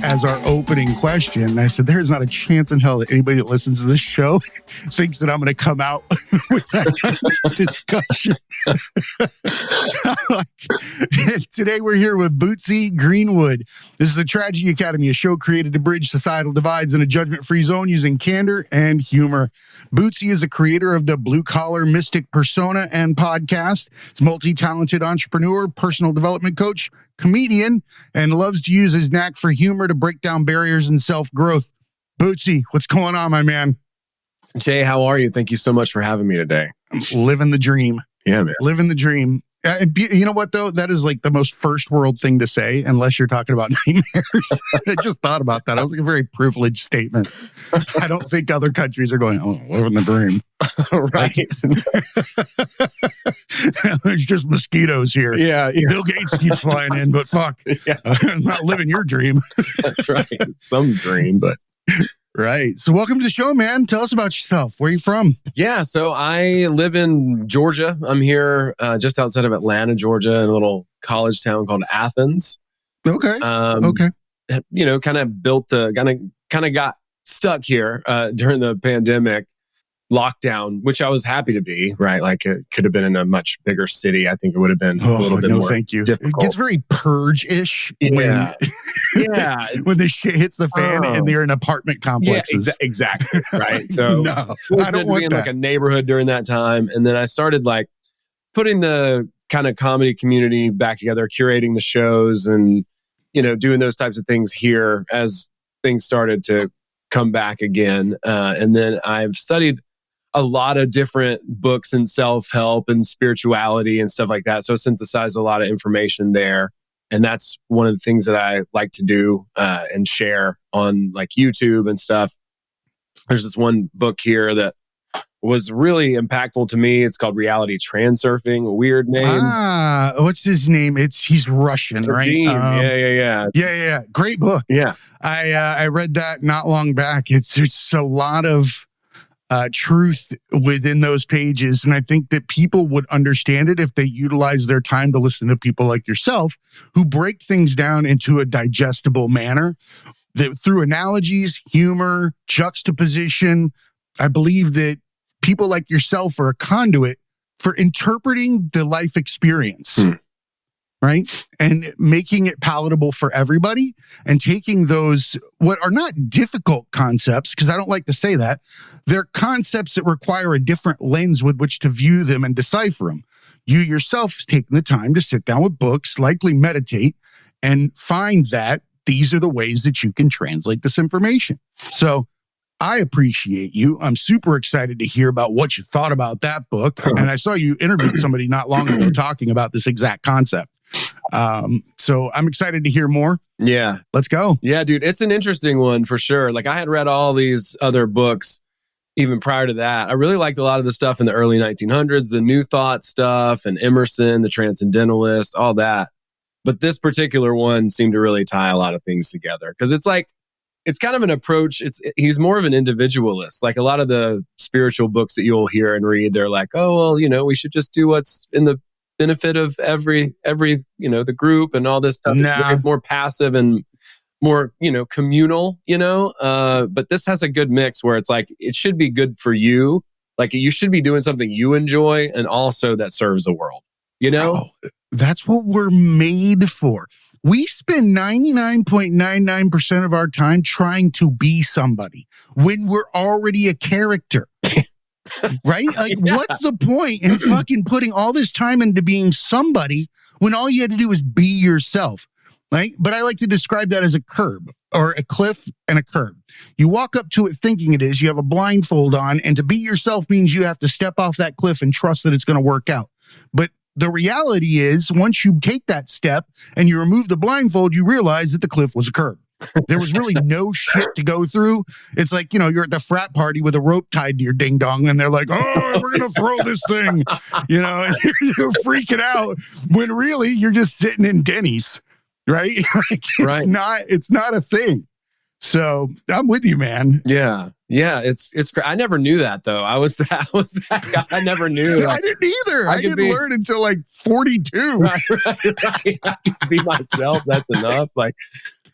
As our opening question, I said, there's not a chance in hell that anybody that listens to this show thinks that I'm going to come out with that discussion. Today we're here with Bootsy Greenwood. This is the Tragedy Academy, a show created to bridge societal divides in a judgment-free zone using candor and humor. Bootsy is a creator of the Blue Collar Mystic Persona and podcast. He's a multi-talented entrepreneur, personal development coach, comedian, and loves to use his knack for humor to break down barriers and self-growth. Bootsy, what's going on, my man? Jay, how are you? Thank you so much for having me today. Living the dream. Yeah, man. Living the dream. And you know what, though? That is like the most first world thing to say, unless you're talking about nightmares. I just thought about that. I was like a very privileged statement. I don't think other countries are going, oh, living the dream. Right. There's just mosquitoes here. Yeah. Bill Gates keeps flying in, but fuck. Yeah. I'm not living your dream. That's right. It's some dream, but... Right. So welcome to the show, man. Tell us about yourself. Where are you from? Yeah. So I live in Georgia. I'm here just outside of Atlanta, Georgia, in a little college town called Athens. Okay. Okay. You know, kind of got stuck here during the pandemic lockdown, which I was happy to be, right? Like it could have been in a much bigger city. I think it would have been a little bit more difficult. It gets very purge-ish yeah. when the shit hits the fan and they're in apartment complexes. Yeah, exactly. Right. So no, I don't want in that. Like a neighborhood during that time. And then I started like putting the kind of comedy community back together, curating the shows and, you know, doing those types of things here as things started to come back again. And then I've studied a lot of different books in self-help and spirituality and stuff like that. So I synthesized a lot of information there. And that's one of the things that I like to do and share on like YouTube and stuff. There's this one book here that was really impactful to me. It's called Reality Transurfing, a weird name. What's his name? He's Russian, right? Yeah. Great book. Yeah. I read that not long back. It's a lot of truth within those pages. And I think that people would understand it if they utilize their time to listen to people like yourself who break things down into a digestible manner that through analogies, humor, juxtaposition. I believe that people like yourself are a conduit for interpreting the life experience. Right? And making it palatable for everybody and taking those, what are not difficult concepts, because I don't like to say that, they're concepts that require a different lens with which to view them and decipher them. You yourself have taken the time to sit down with books, likely meditate, and find that these are the ways that you can translate this information. So I appreciate you. I'm super excited to hear about what you thought about that book. And I saw you interviewed somebody not long ago talking about this exact concept. So I'm excited to hear more. Yeah. Let's go. Yeah, dude. It's an interesting one for sure. Like I had read all these other books even prior to that. I really liked a lot of the stuff in the early 1900s, the New Thought stuff and Emerson, the Transcendentalist, all that. But this particular one seemed to really tie a lot of things together because it's like, it's kind of an approach. He's more of an individualist. Like a lot of the spiritual books that you'll hear and read, they're like, oh, well, you know, we should just do what's in the benefit of every, you know, the group and all this stuff. It's more passive and more, you know, communal, you know, but this has a good mix where it's like, it should be good for you. Like you should be doing something you enjoy and also that serves the world, you know? Oh, that's what we're made for. We spend 99.99% of our time trying to be somebody when we're already a character. Right? Like, what's the point in fucking putting all this time into being somebody when all you had to do was be yourself? Right? But I like to describe that as a curb or a cliff and a curb. You walk up to it thinking it is, you have a blindfold on, and to be yourself means you have to step off that cliff and trust that it's going to work out. But the reality is, once you take that step and you remove the blindfold, you realize that the cliff was a curb. There was really no shit to go through. It's like, you're at the frat party with a rope tied to your ding dong and they're like, oh, we're going to throw this thing, and you're freaking out when really you're just sitting in Denny's, right? Like it's not a thing. So I'm with you, man. Yeah. It's I never knew that though. I was that guy. I never knew. Like, I didn't either. I didn't learn until like 42. Right. I can be myself. That's enough. Like,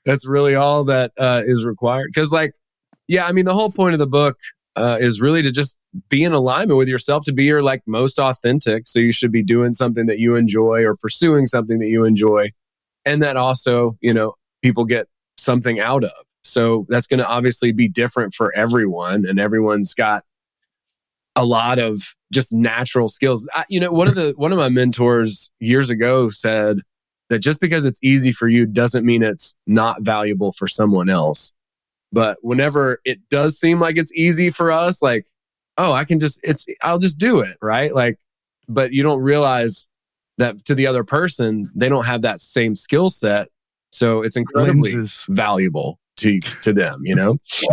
that's really all that is required. Because the whole point of the book is really to just be in alignment with yourself, to be your most authentic. So you should be doing something that you enjoy or pursuing something that you enjoy. And that also, people get something out of. So that's going to obviously be different for everyone. And everyone's got a lot of just natural skills. One of my mentors years ago said that just because it's easy for you doesn't mean it's not valuable for someone else. But whenever it does seem like it's easy for us, I'll just do it, right? But you don't realize that to the other person, they don't have that same skill set. So it's incredibly valuable to them,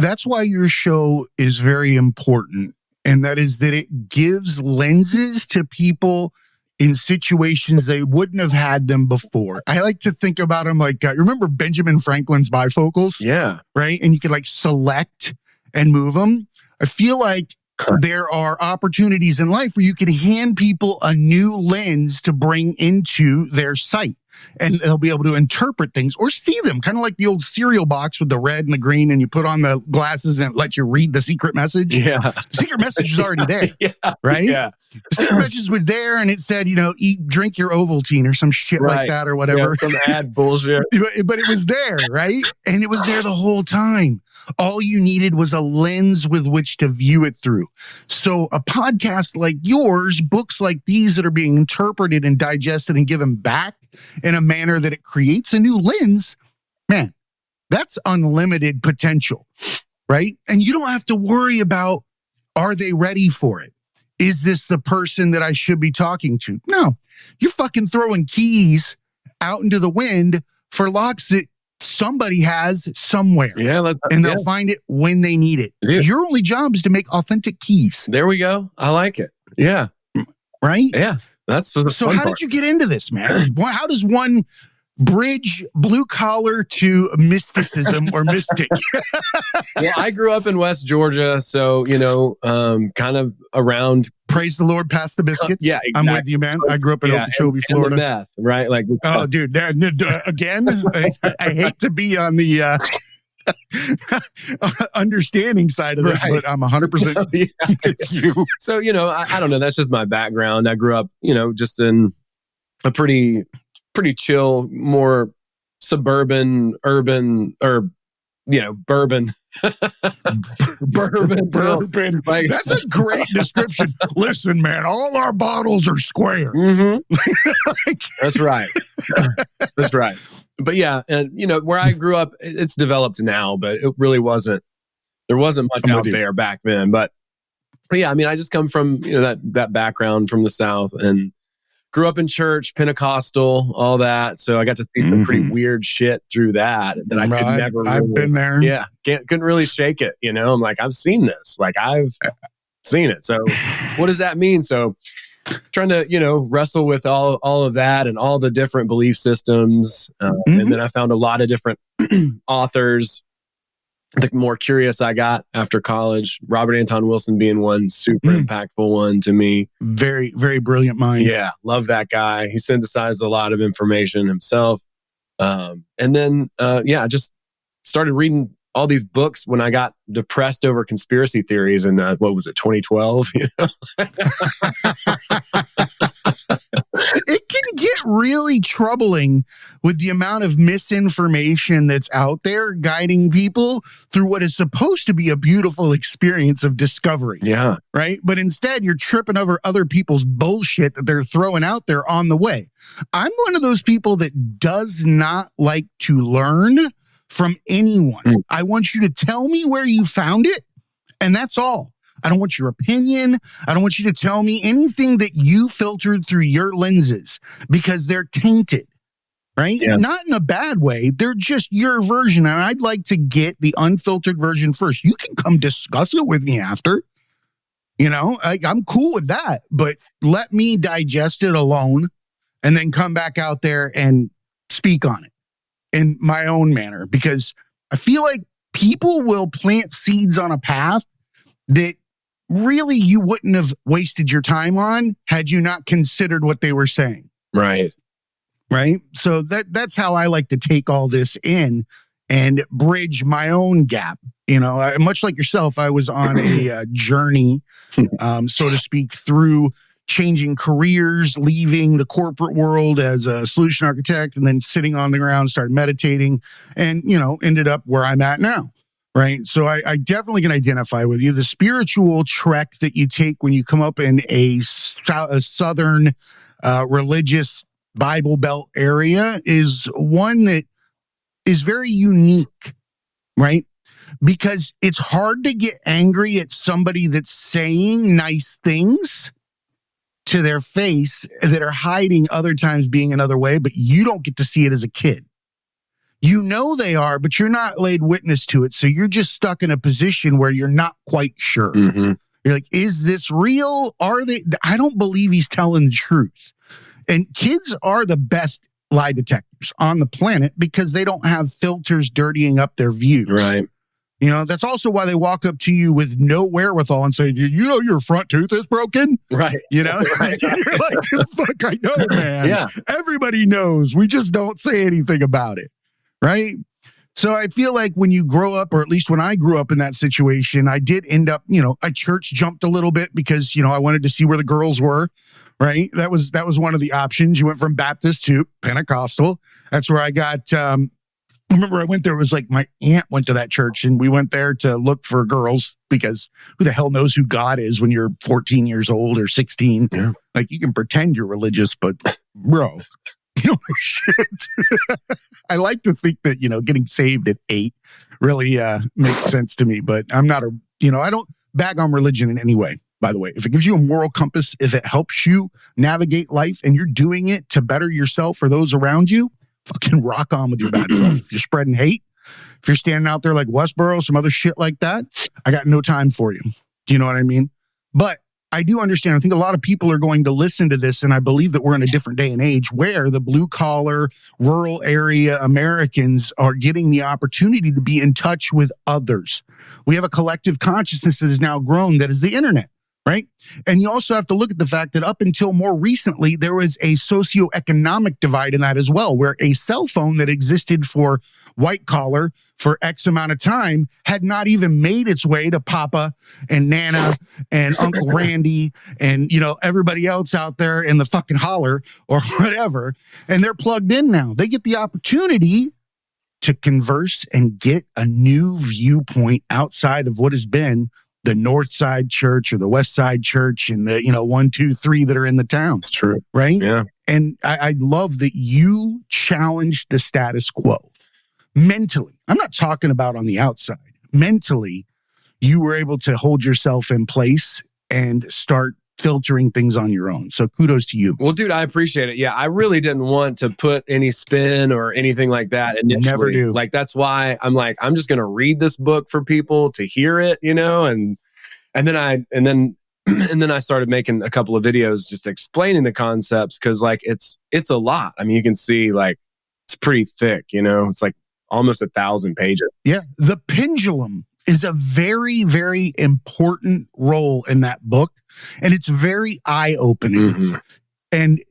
That's why your show is very important. And that is that it gives lenses to people in situations they wouldn't have had them before. I like to think about them remember Benjamin Franklin's bifocals? Yeah. Right? And you could select and move them. I feel like there are opportunities in life where you can hand people a new lens to bring into their sight. And they'll be able to interpret things or see them, kind of like the old cereal box with the red and the green, and you put on the glasses and it lets you read the secret message. Yeah. The secret message is already there. Right? Yeah. The secret message was there and it said, drink your Ovaltine or some shit like that or whatever. Some ad bullshit. But it was there, right? And it was there the whole time. All you needed was a lens with which to view it through. So a podcast like yours, books like these that are being interpreted and digested and given back in a manner that it creates a new lens, man, that's unlimited potential, right? And you don't have to worry about, are they ready for it? Is this the person that I should be talking to? No, you're fucking throwing keys out into the wind for locks that somebody has somewhere. Yeah. And they'll find it when they need it. Yeah. Your only job is to make authentic keys. There we go. I like it. Yeah. Right? Yeah. That's the so how did you get into this, man? How does one bridge blue collar to mysticism or mystic? Well, I grew up in West Georgia, so kind of around. Praise the Lord, past the biscuits. Yeah, exactly. I'm with you, man. I grew up in Okeechobee, Florida. And the meth, right? Dude, again, I hate to be on the understanding side of this, right. But I'm 100% with you. So, I don't know. That's just my background. I grew up, just in a pretty chill, more suburban, urban, or, bourbon. Bourbon. That's a great description. Listen, man, all our bottles are square. Mm-hmm. That's right. That's right. But yeah, and where I grew up, it's developed now, but it really wasn't. There wasn't much out there back then. But yeah, I just come from that background from the South and grew up in church, Pentecostal, all that. So I got to see some pretty weird shit through that I could never. I've been there. Yeah, couldn't really shake it. I'm like, I've seen this. I've seen it. So what does that mean? So trying to, wrestle with all of that and all the different belief systems. And then I found a lot of different authors. The more curious I got after college, Robert Anton Wilson being one super impactful one to me. Very, very brilliant mind. Yeah. Love that guy. He synthesized a lot of information himself. And then, I just started reading all these books when I got depressed over conspiracy theories in, 2012? It can get really troubling with the amount of misinformation that's out there guiding people through what is supposed to be a beautiful experience of discovery. Yeah. Right? But instead, you're tripping over other people's bullshit that they're throwing out there on the way. I'm one of those people that does not like to learn from anyone. I want you to tell me where you found it, and that's all. I don't want your opinion. I don't want you to tell me anything that you filtered through your lenses because they're tainted. right? Yeah. Not in a bad way. They're just your version. And I'd like to get the unfiltered version first. You can come discuss it with me after. I'm cool with that, but let me digest it alone and then come back out there and speak on it in my own manner, because I feel like people will plant seeds on a path that really you wouldn't have wasted your time on had you not considered what they were saying. Right. Right. So that's how I like to take all this in and bridge my own gap. Much like yourself, I was on a journey, so to speak, through changing careers, leaving the corporate world as a solution architect, and then sitting on the ground, started meditating, and, ended up where I'm at now. Right. So I definitely can identify with you. The spiritual trek that you take when you come up in a southern religious Bible Belt area is one that is very unique, right? Because it's hard to get angry at somebody that's saying nice things to their face that are hiding other times being another way, but you don't get to see it as a kid. They are, but you're not laid witness to it. So you're just stuck in a position where you're not quite sure. Mm-hmm. You're like, is this real? I don't believe he's telling the truth. And kids are the best lie detectors on the planet because they don't have filters dirtying up their views. Right. That's also why they walk up to you with no wherewithal and say, your front tooth is broken? Right. You're like, fuck, I know, man. Yeah. Everybody knows. We just don't say anything about it. Right. So I feel like when you grow up, or at least when I grew up in that situation, I did end up, I church jumped a little bit because, I wanted to see where the girls were. Right. That was one of the options. You went from Baptist to Pentecostal. That's where I got, I remember I went there. It was like my aunt went to that church and we went there to look for girls because who the hell knows who God is when you're 14 years old or 16. Yeah. Like you can pretend you're religious, but bro, you don't know shit. I like to think that, getting saved at 8 really makes sense to me, but I'm not I don't bag on religion in any way. By the way, if it gives you a moral compass, if it helps you navigate life and you're doing it to better yourself or those around you, fucking rock on with your bad self. If you're spreading hate, if you're standing out there like Westboro, some other shit like that, I got no time for you. Do you know what I mean? But I do understand. I think a lot of people are going to listen to this, and I believe that we're in a different day and age where the blue-collar, rural area Americans are getting the opportunity to be in touch with others. We have a collective consciousness that has now grown that is the internet. Right. And you also have to look at the fact that up until more recently, there was a socioeconomic divide in that as well, where a cell phone that existed for white collar for X amount of time had not even made its way to Papa and Nana and Uncle Randy and, everybody else out there in the fucking holler or whatever. And they're plugged in now. They get the opportunity to converse and get a new viewpoint outside of what has been the North Side Church or the West Side Church and the, 1, 2, 3 that are in the town. It's true. Right? Yeah. And I love that you challenged the status quo mentally. I'm not talking about on the outside. Mentally, you were able to hold yourself in place and start filtering things on your own. So kudos to you. Well, dude, I appreciate it. Yeah, I really didn't want to put any spin or anything like that initially. Never do. Like, that's why I'm like, I'm just going to read this book for people to hear it, and then I started making a couple of videos just explaining the concepts because like it's a lot. I mean, you can see like it's pretty thick, it's like almost 1,000 pages. Yeah. The pendulum is a very, very important role in that book. And it's very eye-opening. Mm-hmm. And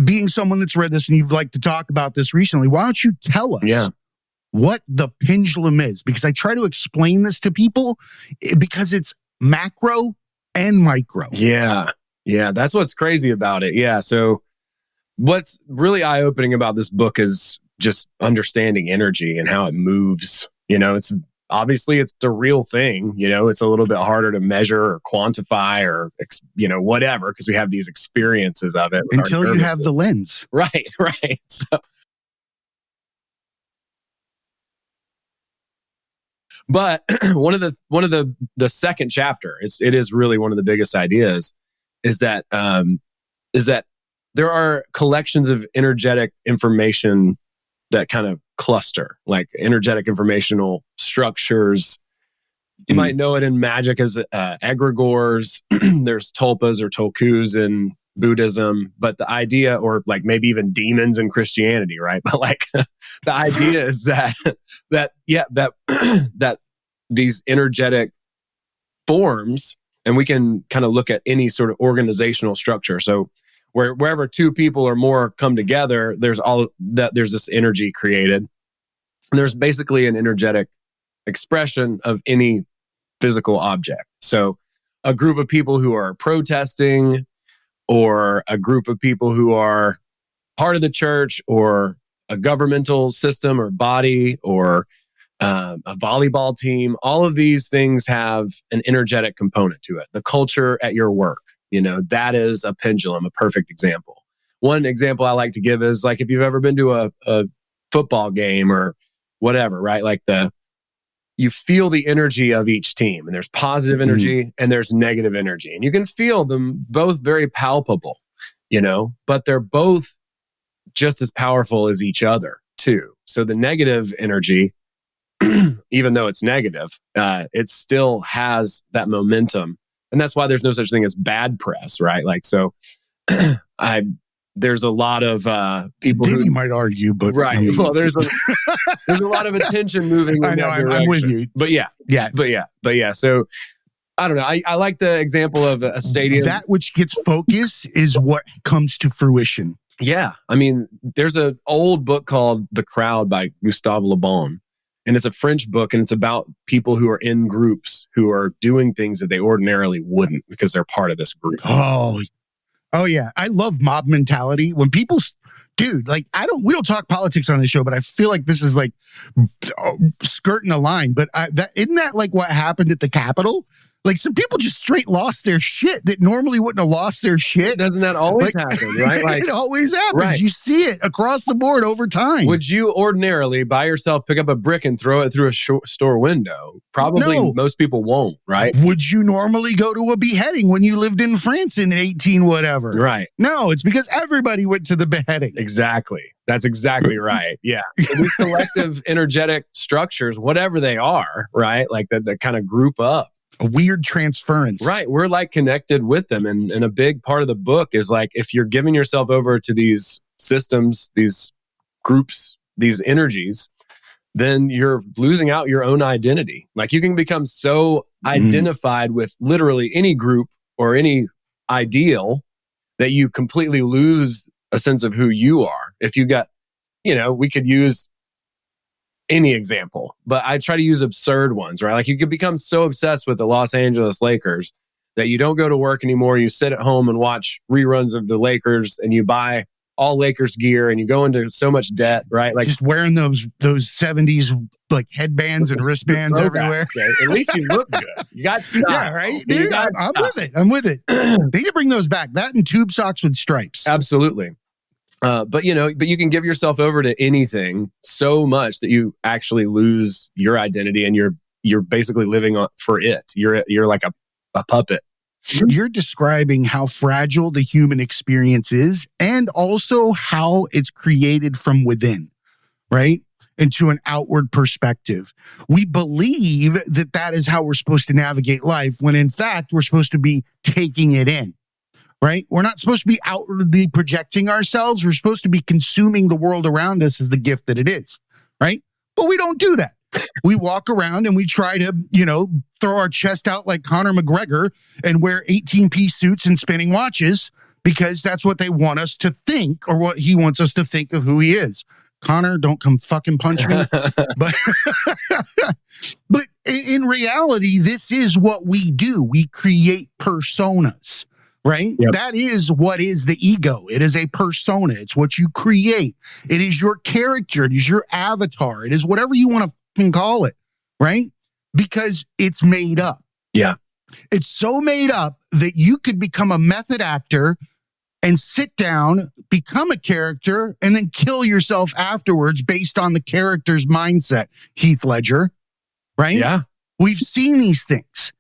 being someone that's read this and you'd like to talk about this recently, why don't you tell us what the pendulum is? Because I try to explain this to people because it's macro and micro. Yeah. Yeah. That's what's crazy about it. Yeah. So what's really eye-opening about this book is just understanding energy and how it moves. It's obviously it's a real thing. It's a little bit harder to measure or quantify or, whatever, because we have these experiences of it. Until you have the lens. Right. Right. So, but one of the second chapter, it is really one of the biggest ideas is that there are collections of energetic information that kind of cluster, like energetic informational structures. You might know it in magic as egregores. There's tulpas or tulkus in Buddhism, but the idea, or like maybe even demons in Christianity, right? But like the idea is that these energetic forms, and we can kind of look at any sort of organizational structure. So wherever two people or more come together, there's this energy created. There's basically an energetic expression of any physical object. So a group of people who are protesting, or a group of people who are part of the church or a governmental system or body, or a volleyball team, all of these things have an energetic component to it. The culture at your work, that is a pendulum, a perfect example. One example I like to give is like if you've ever been to a football game or whatever, right? Like you feel the energy of each team, and there's positive energy and there's negative energy, and you can feel them both very palpable, but they're both just as powerful as each other too. So the negative energy, even though it's negative, it still has that momentum. And that's why there's no such thing as bad press, right? Like, so there's a lot of people who might argue, but right. Well, there's a lot of attention moving. I know. I'm with you. But yeah. So I don't know. I like the example of a stadium. That which gets focus is what comes to fruition. Yeah. I mean, there's an old book called The Crowd by Gustave Le Bon. And it's a French book, and it's about people who are in groups who are doing things that they ordinarily wouldn't because they're part of this group. Oh yeah. I love mob mentality. When people, dude, like we don't talk politics on this show, but I feel like this is like skirting a line. But isn't that like what happened at the Capitol? Like some people just straight lost their shit that normally wouldn't have lost their shit. Doesn't that always happen, right? Like, it always happens. Right. You see it across the board over time. Would you ordinarily by yourself pick up a brick and throw it through a store window? Probably no. Most people won't, right? Would you normally go to a beheading when you lived in France in 18 whatever? Right. No, it's because everybody went to the beheading. Exactly. That's exactly right. Yeah. So these collective energetic structures, whatever they are, right? Like that kind of group up. A weird transference. Right. We're like connected with them. And a big part of the book is like, if you're giving yourself over to these systems, these groups, these energies, then you're losing out your own identity. Like you can become so identified with literally any group or any ideal that you completely lose a sense of who you are. If you got, we could use any example, but I try to use absurd ones, right? Like you could become so obsessed with the Los Angeles Lakers that you don't go to work anymore. You sit at home and watch reruns of the Lakers, and you buy all Lakers gear, and you go into so much debt, right? Like just wearing those 70s like headbands and wristbands everywhere. Okay? At least you look good. You got style. Yeah, right? Dude, I'm with it. They need to bring those back. That and tube socks with stripes. Absolutely. But you can give yourself over to anything so much that you actually lose your identity, and you're basically living for it. You're like a puppet. You're describing how fragile the human experience is, and also how it's created from within, right? Into an outward perspective. We believe that is how we're supposed to navigate life, when in fact, we're supposed to be taking it in. Right? We're not supposed to be outwardly projecting ourselves. We're supposed to be consuming the world around us as the gift that it is. Right? But we don't do that. We walk around and we try to, throw our chest out like Conor McGregor and wear 18-piece suits and spinning watches because that's what they want us to think, or what he wants us to think of who he is. Conor, don't come fucking punch me. But in reality, this is what we do. We create personas. Right? Yep. That is what is the ego. It is a persona. It's what you create. It is your character. It is your avatar. It is whatever you want to call it. Right? Because it's made up. Yeah. It's so made up that you could become a method actor and sit down, become a character, and then kill yourself afterwards based on the character's mindset, Heath Ledger. Right? Yeah. We've seen these things.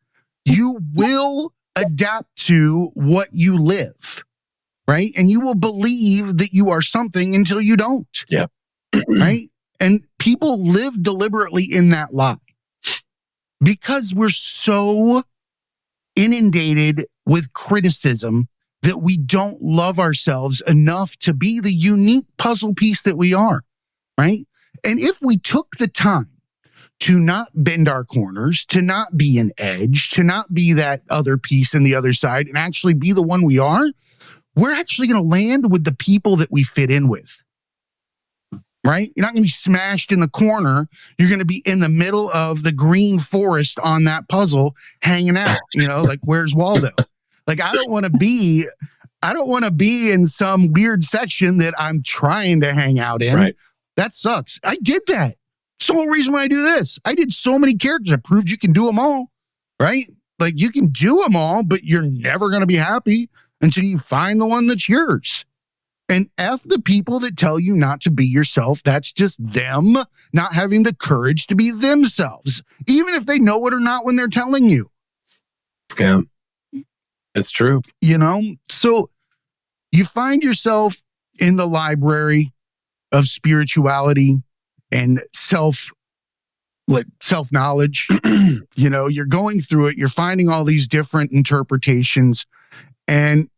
You will adapt to what you live, right? And you will believe that you are something until you don't. Yeah. right? And people live deliberately in that lie because we're so inundated with criticism that we don't love ourselves enough to be the unique puzzle piece that we are, right? And if we took the time to not bend our corners, to not be an edge, to not be that other piece in the other side and actually be the one we are, we're actually going to land with the people that we fit in with, right? You're not going to be smashed in the corner. You're going to be in the middle of the green forest on that puzzle hanging out, like where's Waldo? Like, I don't want to be in some weird section that I'm trying to hang out in. Right. That sucks. I did that. It's the whole reason why I do this. I did so many characters. I proved you can do them all, right? Like, you can do them all, but you're never going to be happy until you find the one that's yours. And F the people that tell you not to be yourself. That's just them not having the courage to be themselves, even if they know it or not when they're telling you. Yeah, it's true. So you find yourself in the library of spirituality and self-knowledge. You're going through it. You're finding all these different interpretations. And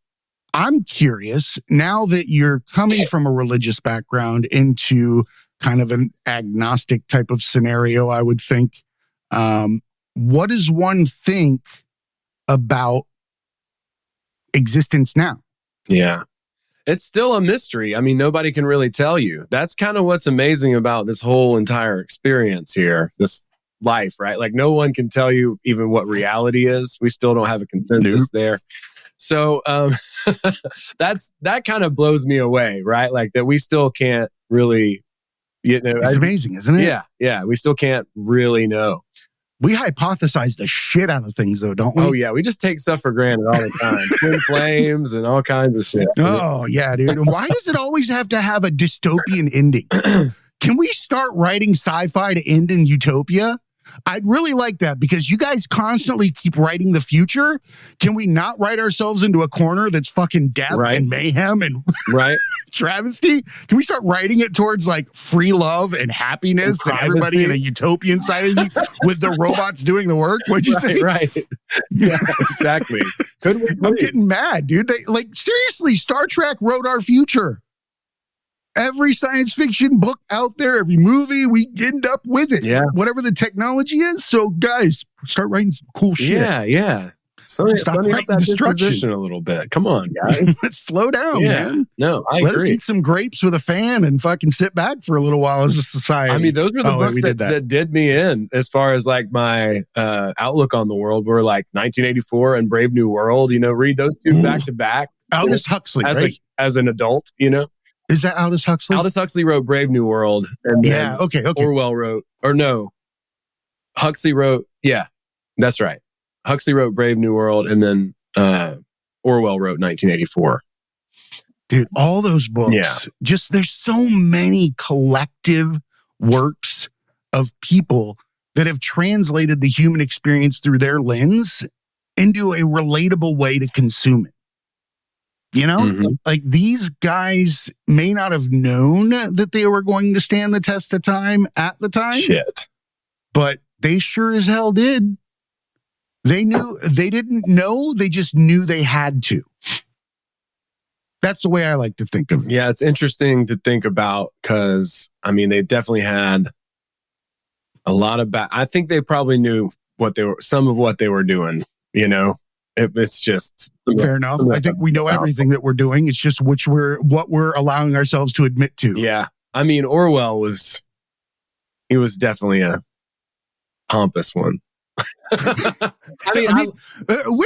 I'm curious, now that you're coming from a religious background into kind of an agnostic type of scenario, I would think, what does one think about existence now? Yeah. It's still a mystery. I mean, nobody can really tell you. That's kind of what's amazing about this whole entire experience here, this life, right? Like, no one can tell you even what reality is. We still don't have a consensus there. So that kind of blows me away, right? Like, that we still can't really, it's amazing, isn't it? Yeah. We still can't really know. We hypothesize the shit out of things, though, don't we? Oh, yeah. We just take stuff for granted all the time. Twin flames and all kinds of shit. Oh, yeah, dude. And why does it always have to have a dystopian ending? Can we start writing sci-fi to end in utopia? I'd really like that, because you guys constantly keep writing the future. Can we not write ourselves into a corner that's fucking death and mayhem and travesty? Can we start writing it towards like free love and happiness and everybody in a utopian side of you with the robots doing the work? What'd you say? Right. Yeah, exactly. I'm getting mad, dude. Seriously, Star Trek wrote our future. Every science fiction book out there, every movie, we end up with it. Yeah. Whatever the technology is. So, guys, start writing some cool shit. Yeah. Stop writing that destruction a little bit. Come on, guys. Let's slow down, man. No, I Let agree. us eat some grapes with a fan and fucking sit back for a little while as a society. I mean, those were the books that did me in as far as like my outlook on the world were like 1984 and Brave New World. Read those two back to back. Aldous Huxley, as an adult, Is that Aldous Huxley? Aldous Huxley wrote Brave New World. And okay. Orwell wrote, Huxley wrote, that's right. Huxley wrote Brave New World, and then Orwell wrote 1984. Dude, all those books, there's so many collective works of people that have translated the human experience through their lens into a relatable way to consume it. Like, these guys may not have known that they were going to stand the test of time at the time. Shit. But they sure as hell did. They didn't know, they just knew they had to. That's the way I like to think of it. Yeah, it's interesting to think about, because, I mean, they definitely had a lot of I think they probably knew some of what they were doing, It's just fair enough. I think we know everything that we're doing. It's just what we're allowing ourselves to admit to. Yeah. I mean, Orwell was definitely a pompous one. Which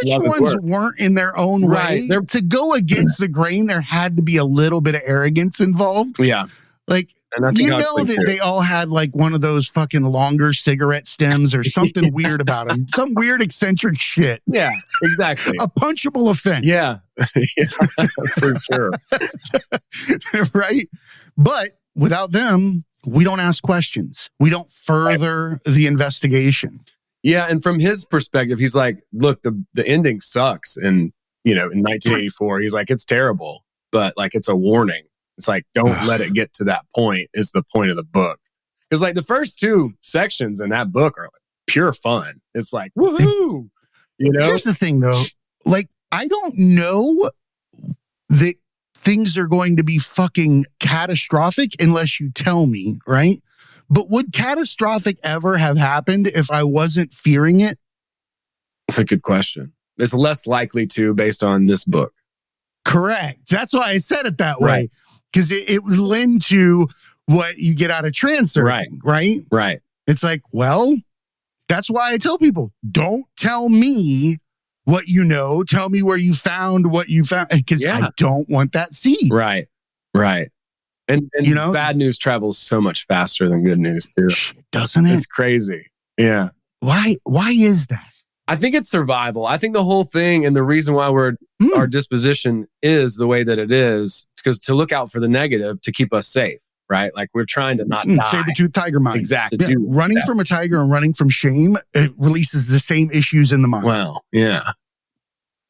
ones weren't in their own way? To go against the grain, there had to be a little bit of arrogance involved. Yeah. Like, that they all had like one of those fucking longer cigarette stems or something weird about them. Some weird eccentric shit. Yeah, exactly. A punchable offense. Yeah, for sure. Right? But without them, we don't ask questions. We don't further the investigation. Yeah, and from his perspective, he's like, look, the ending sucks. And, in 1984, he's like, it's terrible, but like, it's a warning. It's like, don't let it get to that point is the point of the book. Because like the first 2 sections in that book are like pure fun. It's like, woohoo! You know? Here's the thing though. Like, I don't know that things are going to be fucking catastrophic unless you tell me, right? But would catastrophic ever have happened if I wasn't fearing it? That's a good question. It's less likely to based on this book. Correct. That's why I said it that way. Right. Because it would lend to what you get out of transurfing, right? Right. It's like, well, that's why I tell people, don't tell me what you know. Tell me where you found what you found. Because I don't want that seed. Right. Right. And you know, bad news travels so much faster than good news too. Doesn't it? It's crazy. Yeah. Why is that? I think it's survival. I think the whole thing and the reason why our disposition is the way that it is, because to look out for the negative to keep us safe, right? Like we're trying to not die. Saber-tooth tiger mind. Exactly. Yeah, running from a tiger and running from shame, it releases the same issues in the mind. Well, yeah.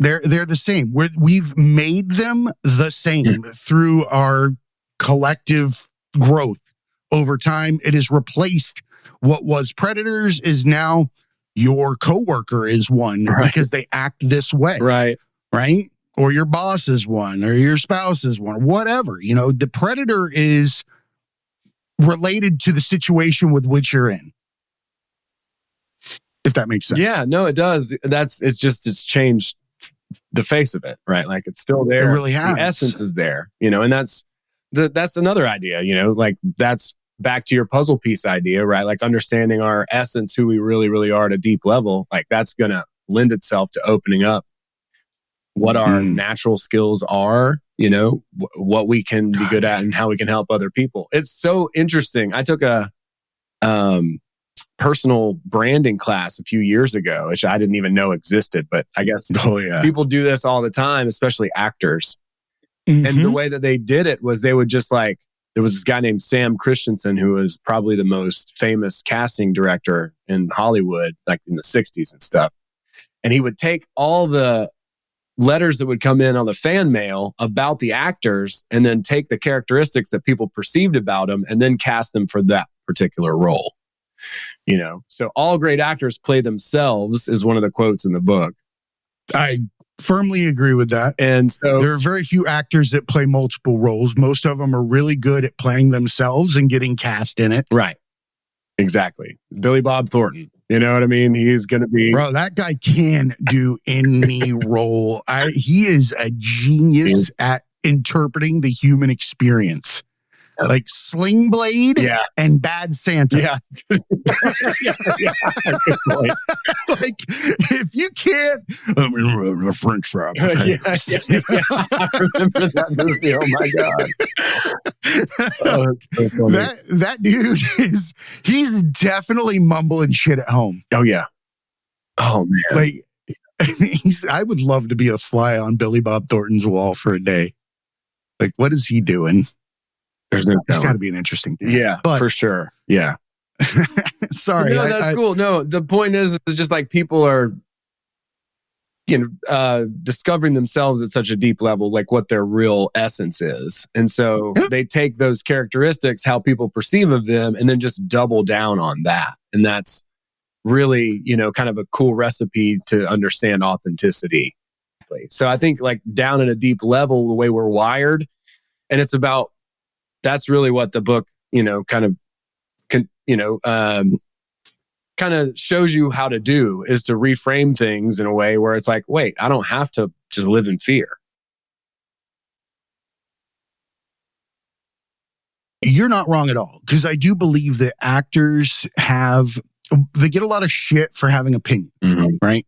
They're the same. We've made them the same through our collective growth over time. It has replaced what was predators is now your coworker is one because they act this way. Right. Right. Or your boss is one or your spouse is one, whatever. You know, the predator is related to the situation with which you're in. If that makes sense. Yeah, no, it does. It's changed the face of it, right? Like it's still there. It really has. The essence is there, you know, and that's another idea, you know, like that's back to your puzzle piece idea, right? Like understanding our essence, who we really, really are at a deep level, like that's going to lend itself to opening up what our natural skills are, you know, what we can be good at and how we can help other people. It's so interesting. I took a personal branding class a few years ago, which I didn't even know existed, but I guess people do this all the time, especially actors. And the way that they did it was they would just like, there was this guy named Sam Christensen who was probably the most famous casting director in Hollywood, like in the 60s and stuff. And he would take all the letters that would come in on the fan mail about the actors and then take the characteristics that people perceived about them and then cast them for that particular role. You know, so all great actors play themselves is one of the quotes in the book. I firmly agree with that. And so there are very few actors that play multiple roles. Most of them are really good at playing themselves and getting cast in it. Right. Exactly. Billy Bob Thornton. You know what I mean? He's going to be... Bro, that guy can do any role. He is a genius at interpreting the human experience. Like Sling Blade and Bad Santa. Yeah. Good point. Like, if you can't... I'm in a French fry. Yeah. I remember that movie. Oh, my God. Oh, that's so funny. That dude he's definitely mumbling shit at home. Oh, yeah. Oh, man. Like, I would love to be a fly on Billy Bob Thornton's wall for a day. Like, what is he doing? There's no It's got to be an interesting thing. Yeah, but, for sure. Yeah. Sorry. No, that's cool. No, the point is just like people are, you know, discovering themselves at such a deep level, like what their real essence is. And so they take those characteristics, how people perceive of them, and then just double down on that. And that's really, you know, kind of a cool recipe to understand authenticity. So I think like down at a deep level, the way we're wired, and it's about, that's really what the book, you know, kind of shows you how to do, is to reframe things in a way where it's like, wait, I don't have to just live in fear. You're not wrong at all. Because I do believe that actors they get a lot of shit for having opinion, right?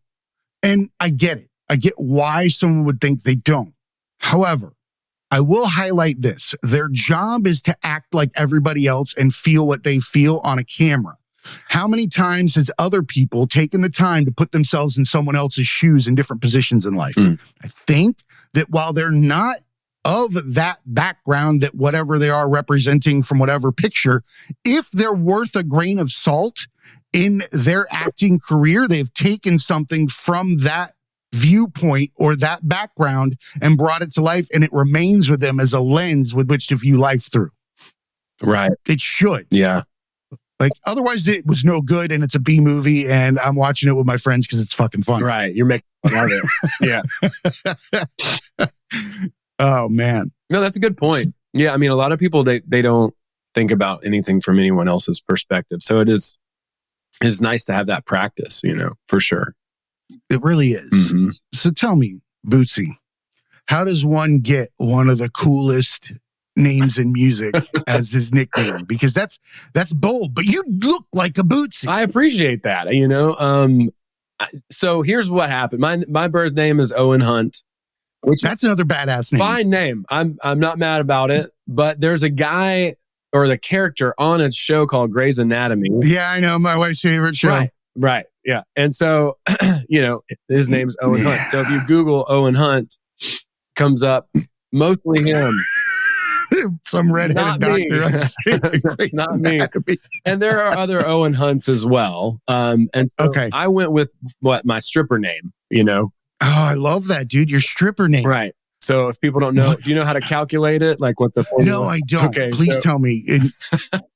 And I get it. I get why someone would think they don't. However, I will highlight this. Their job is to act like everybody else and feel what they feel on a camera. How many times has other people taken the time to put themselves in someone else's shoes in different positions in life? I think that while they're not of that background, that whatever they are representing from whatever picture, if they're worth a grain of salt in their acting career, they've taken something from that viewpoint or that background and brought it to life, and it remains with them as a lens with which to view life through. Right. It should. Yeah. Like, otherwise it was no good and it's a B movie and I'm watching it with my friends because it's fucking fun. Right. You're making fun of it. Yeah. Oh, man. No, that's a good point. Yeah. I mean, a lot of people, they don't think about anything from anyone else's perspective. So it's nice to have that practice, for sure. It really is. Mm-hmm. So tell me, Bootsy, how does one get one of the coolest names in music as his nickname? Because that's bold, but you look like a Bootsy. I appreciate that. So here's what happened. My birth name is Owen Hunt, which that's another badass name. Fine name. I'm not mad about it. But there's a guy or the character on a show called Grey's Anatomy. Yeah, I know, my wife's favorite show. Right. Yeah. And so, his name's Owen Hunt. So if you Google Owen Hunt, comes up mostly him. Some redheaded doctor. That's not me. And there are other Owen Hunts as well. And so I went with my stripper name, Oh, I love that, dude. Your stripper name. Right. So if people don't know, do you know how to calculate it? Like what the formula? No, I don't. Okay, please tell me.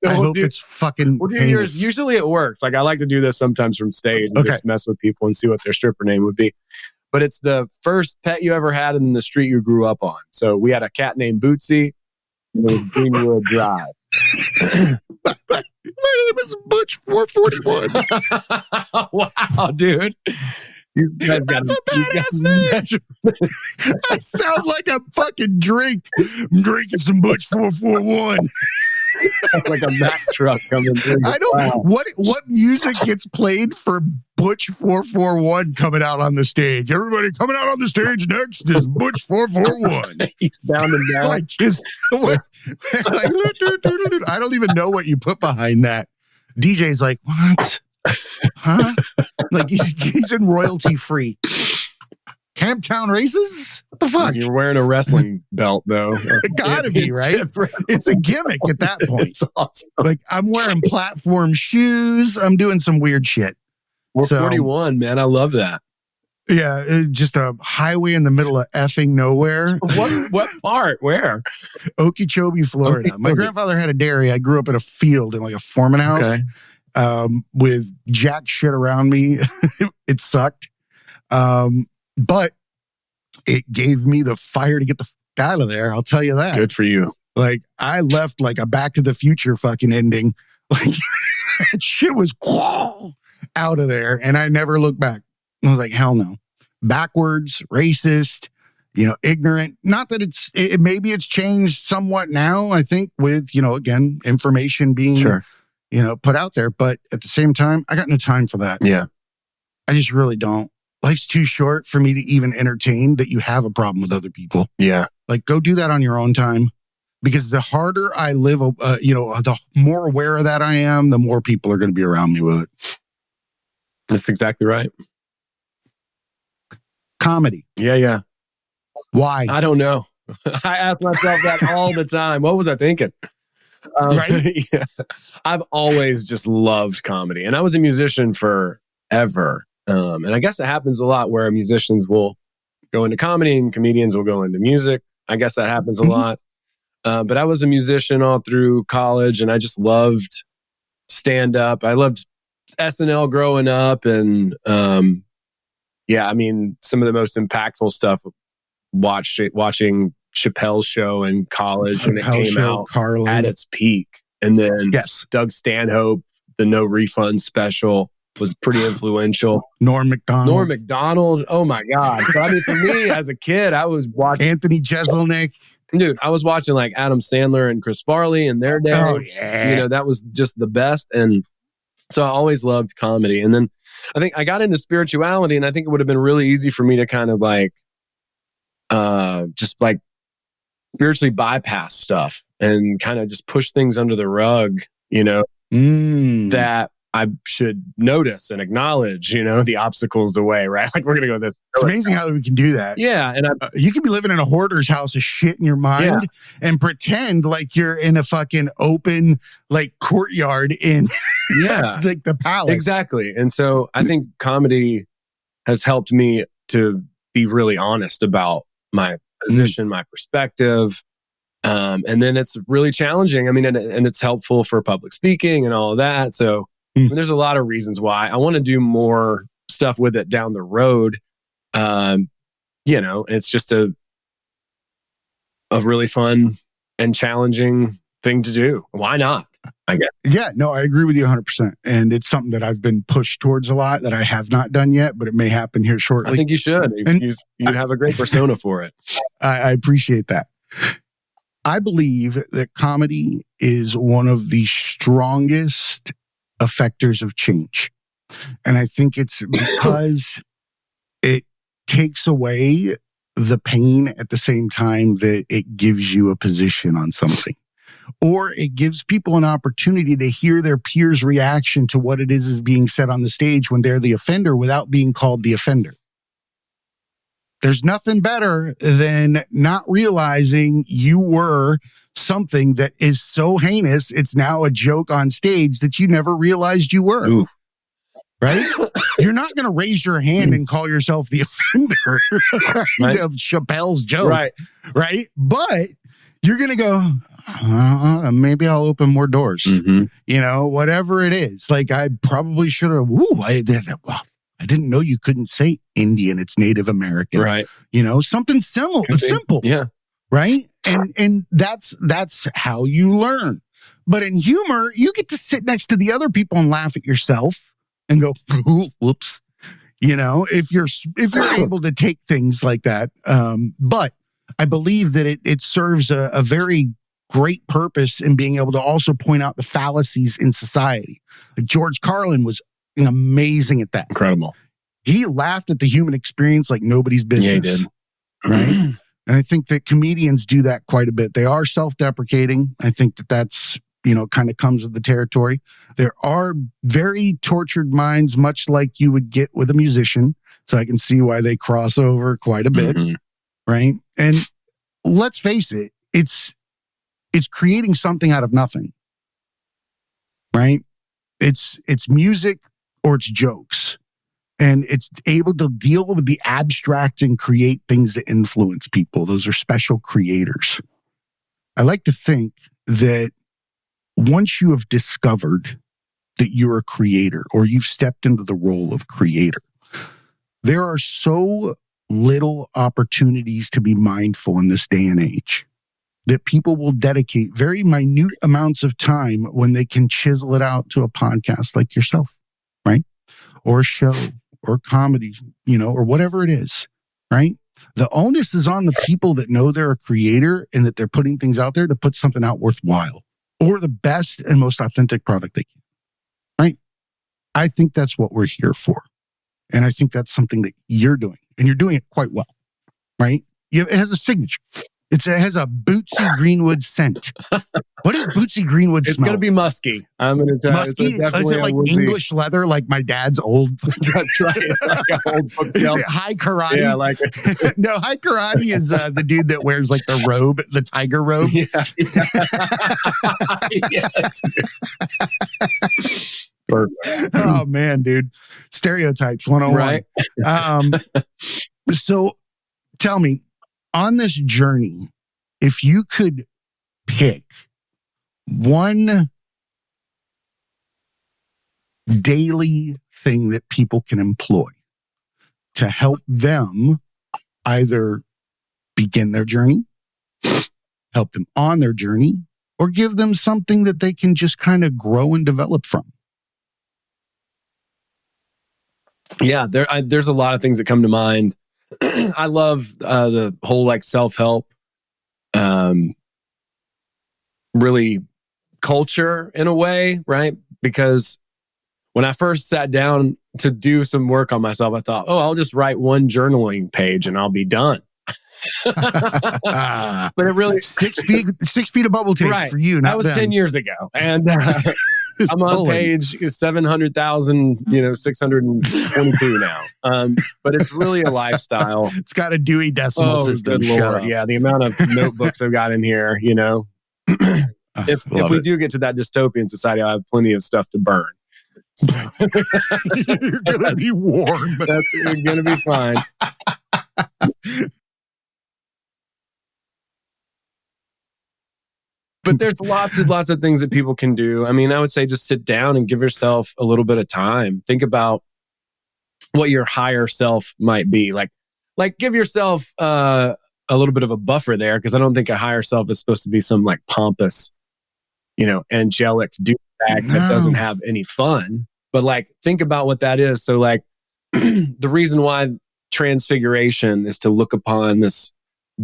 I hope it's fucking heinous. Usually it works. Like I like to do this sometimes from stage and just mess with people and see what their stripper name would be. But it's the first pet you ever had and then the street you grew up on. So we had a cat named Bootsy. Greenwood Drive. My name is Butch 441. Wow, dude. That's a badass name. I sound like a fucking drink. I'm drinking some Butch 441. Like a Mack truck coming through. I don't. What music gets played for Butch 441 coming out on the stage? Everybody coming out on the stage next is Butch 441. He's down and down. I don't even know what you put behind that. DJ's like, what? Huh? Like he's in royalty free. Camptown races? What the fuck? You're wearing a wrestling belt, though. It gotta be, right? It's a gimmick at that point. It's awesome. Like, I'm wearing platform shoes. I'm doing some weird shit. We're 41, man. I love that. Yeah, just a highway in the middle of effing nowhere. What part? Where? Okeechobee, Florida. My grandfather had a dairy. I grew up in a field in like a foreman house with jack shit around me. It sucked. But it gave me the fire to get the fuck out of there. I'll tell you that. Good for you. Like, I left like a Back to the Future fucking ending. Like, that shit was out of there. And I never looked back. I was like, hell no. Backwards, racist, ignorant. Not that maybe it's changed somewhat now, I think, with, again, information being, put out there. But at the same time, I got no time for that. Yeah. I just really don't. Life's too short for me to even entertain that you have a problem with other people. Yeah. Like, go do that on your own time. Because the harder I live, the more aware of that I am, the more people are going to be around me with it. That's exactly right. Comedy. Yeah. Why? I don't know. I ask myself that all the time. What was I thinking? Right? Yeah. I've always just loved comedy. And I was a musician forever. And I guess it happens a lot where musicians will go into comedy and comedians will go into music. I guess that happens a lot. But I was a musician all through college and I just loved stand up. I loved SNL growing up. And some of the most impactful stuff, watching Chappelle's show in college when it came out at its peak. And then Doug Stanhope, the No Refund special, was pretty influential. Norm Macdonald. Oh my God. But I mean, for me as a kid, I was watching Anthony Jeselnik. Dude, I was watching like Adam Sandler and Chris Farley in their day. Oh, yeah. That was just the best. And so I always loved comedy. And then I think I got into spirituality and I think it would have been really easy for me to kind of like, just like spiritually bypass stuff and kind of just push things under the rug, that I should notice and acknowledge, the obstacles the way, right? Like we're going to go this. It's amazing how we can do that. Yeah. And you can be living in a hoarder's house of shit in your mind and pretend like you're in a fucking open like courtyard in like the palace. Exactly. And so I think comedy has helped me to be really honest about my position, my perspective. And then it's really challenging. I mean, and it's helpful for public speaking and all of that. So I mean, there's a lot of reasons why I want to do more stuff with it down the road. It's just a really fun and challenging thing to do. Why not? I guess. Yeah, no, I agree with you 100%. And it's something that I've been pushed towards a lot that I have not done yet, but it may happen here shortly. I think you should. You have a great persona for it. I appreciate that. I believe that comedy is one of the strongest effectors of change. And I think it's because it takes away the pain at the same time that it gives you a position on something. Or it gives people an opportunity to hear their peers' reaction to what it is being said on the stage when they're the offender without being called the offender. There's nothing better than not realizing you were something that is so heinous, it's now a joke on stage that you never realized you were. Ooh. Right? You're not going to raise your hand and call yourself the offender right? Of Chappelle's joke. Right? But you're going to go, maybe I'll open more doors. Whatever it is. Like, I probably should have, I didn't know you couldn't say Indian, it's Native American. Right. Something simple. Yeah. Right? And that's how you learn. But in humor, you get to sit next to the other people and laugh at yourself and go, whoops. If you're able to take things like that. But I believe that it serves a very great purpose in being able to also point out the fallacies in society. Like George Carlin was amazing at that. Incredible. He laughed at the human experience like nobody's business. Yeah, he did. Right? And I think that comedians do that quite a bit. They are self-deprecating. I think that's, kind of comes with the territory. There are very tortured minds, much like you would get with a musician. So I can see why they cross over quite a bit. Right? And let's face it, it's creating something out of nothing. Right? It's music or it's jokes. And it's able to deal with the abstract and create things that influence people. Those are special creators. I like to think that once you have discovered that you're a creator or you've stepped into the role of creator, there are so little opportunities to be mindful in this day and age that people will dedicate very minute amounts of time when they can chisel it out to a podcast like yourself, right? Or a show or comedy, or whatever it is, right? The onus is on the people that know they're a creator and that they're putting things out there to put something out worthwhile or the best and most authentic product they can, right? I think that's what we're here for. And I think that's something that you're doing, and you're doing it quite well, right? It has a signature. It has a Bootsy Greenwood scent. What is Bootsy Greenwood smell? It's going to be musky. I'm going to tell you. Musky? Is it like English leather, like my dad's old? That's right. Like an old book Is it High Karate? Yeah, like it. No, High Karate is the dude that wears like the robe, the tiger robe. Yeah. Yes. Perfect. Oh, man, dude. Stereotypes 101. Right. So tell me, on this journey, if you could pick one daily thing that people can employ to help them either begin their journey, help them on their journey, or give them something that they can just kind of grow and develop from. Yeah, there's a lot of things that come to mind. I love the whole like self-help, really culture in a way, right? Because when I first sat down to do some work on myself, I thought, I'll just write one journaling page and I'll be done. But it really 6 feet of bubble tape for you. That was 10 years ago, and I'm on page 700,000, 622 now. But it's really a lifestyle. It's got a Dewey Decimal System. Good Lord. Yeah, the amount of notebooks I've got in here. If we do get to that dystopian society, I'll have plenty of stuff to burn. You're gonna be warm. You're gonna be fine. But there's lots and lots of things that people can do. I mean, I would say just sit down and give yourself a little bit of time. Think about what your higher self might be. Like give yourself a little bit of a buffer there, because I don't think a higher self is supposed to be some like pompous, angelic douchebag that doesn't have any fun. But like, think about what that is. So like, the reason why transfiguration is to look upon this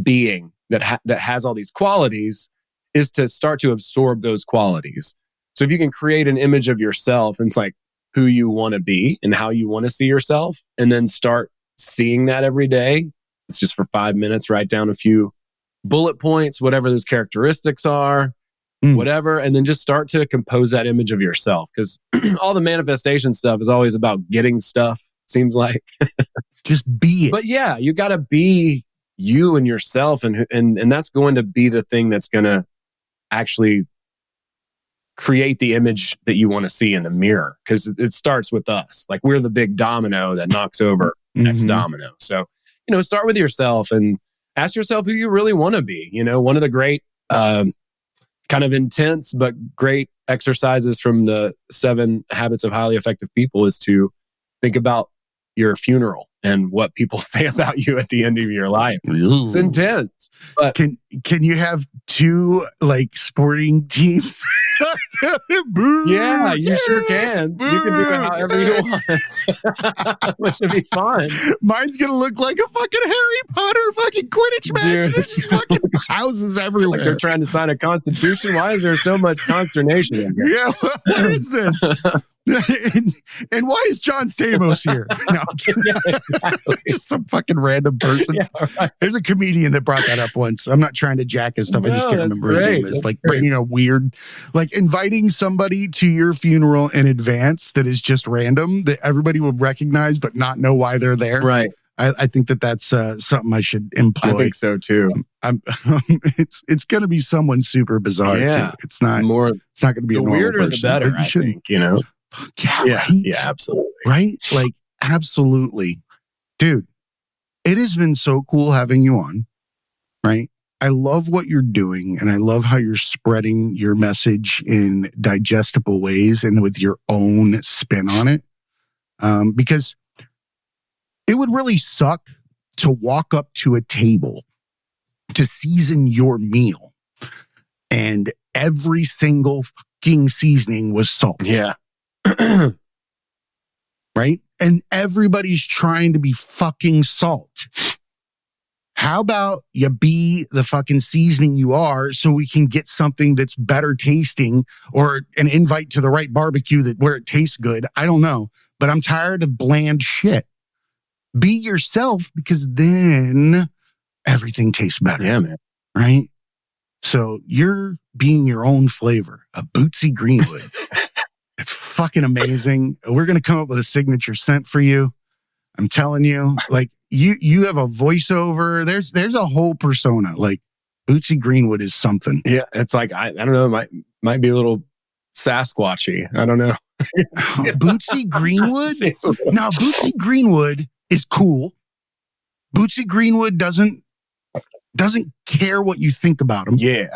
being that has all these qualities is to start to absorb those qualities. So if you can create an image of yourself, and it's like who you want to be and how you want to see yourself, and then start seeing that every day. It's just for 5 minutes, write down a few bullet points, whatever those characteristics are, whatever, and then just start to compose that image of yourself. Because all the manifestation stuff is always about getting stuff, seems like. Just be it. But yeah, you got to be you and yourself, and that's going to be the thing that's going to actually create the image that you want to see in the mirror, because it starts with us. Like, we're the big domino that knocks over next domino. So, start with yourself and ask yourself who you really want to be. One of the great kind of intense but great exercises from the 7 Habits of Highly Effective People is to think about your funeral and what people say about you at the end of your life. It's intense. But can you have 2 like sporting teams? Yeah, you sure can. Boo. You can do it however you want. Which should be fun. Mine's gonna look like a fucking Harry Potter fucking Quidditch match. There's just fucking houses everywhere. Like they're trying to sign a constitution. Why is there so much consternation in here? Yeah, what is this? and why is John Stamos here? No, Yeah, exactly. just some fucking random person. Yeah, right. There's a comedian that brought that up once. I'm not trying to jack his stuff. I just can't remember his name. It's like bringing a weird, like inviting somebody to your funeral in advance that is just random, that everybody will recognize but not know why they're there. Right. I think that's something I should employ. I think so too. It's going to be someone super bizarre. Yeah. Too. It's not going to be the a normal weirder person, the better, but you I think, Yeah, right? Yeah, absolutely. Right? Like, absolutely. Dude, it has been so cool having you on, right? I love what you're doing, and I love how you're spreading your message in digestible ways and with your own spin on it. Because it would really suck to walk up to a table to season your meal and every single fucking seasoning was salt. Yeah. Right? And everybody's trying to be fucking salt. How about you be the fucking seasoning you are, so we can get something that's better tasting, or an invite to the right barbecue where it tastes good? I don't know, but I'm tired of bland shit. Be yourself, because then everything tastes better. Yeah, man. Right? So you're being your own flavor, a Bootsy Greenwood. It's fucking amazing. We're going to come up with a signature scent for you. I'm telling you, like, you have a voiceover. There's a whole persona. Like, Bootsy Greenwood is something. Yeah, it's like, I don't know, might be a little Sasquatchy. I don't know. Bootsy Greenwood? Now, Bootsy Greenwood is cool. Bootsy Greenwood doesn't care what you think about him. Yeah.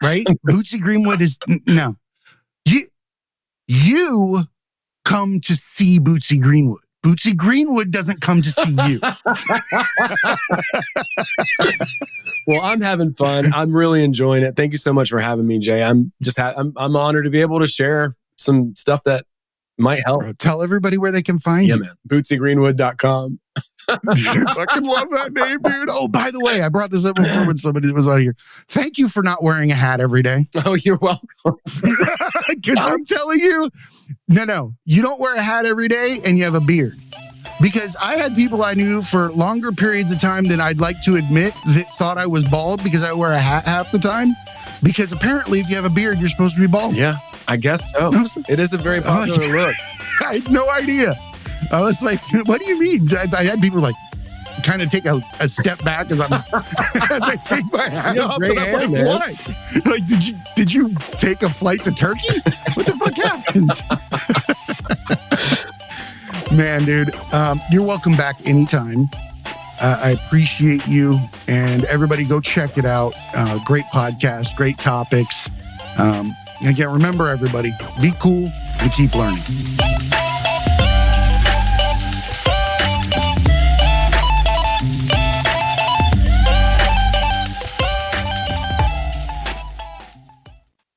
Right? Bootsy Greenwood is no. You come to see Bootsy Greenwood. Bootsy Greenwood doesn't come to see you. Well, I'm having fun. I'm really enjoying it. Thank you so much for having me, Jay. I'm honored to be able to share some stuff that might help. Bro, tell everybody where they can find you. Yeah, man. BootsyGreenwood.com. I fucking love that name, dude. Oh, by the way, I brought this up before when somebody was out here. Thank you for not wearing a hat every day. Oh, you're welcome. Because I'm telling you, no, you don't wear a hat every day and you have a beard. Because I had people I knew for longer periods of time than I'd like to admit that thought I was bald because I wear a hat half the time. Because apparently if you have a beard, you're supposed to be bald. Yeah, I guess so. It is a very popular look. I had no idea. I was like, what do you mean? I had people like kind of take a step back as I take my hat off. Great hair, like, man. why? Like, did you take a flight to Turkey? What the fuck happened? Man, dude, you're welcome back anytime. I appreciate you, and everybody go check it out. Great podcast, great topics. Again, remember everybody, be cool and keep learning.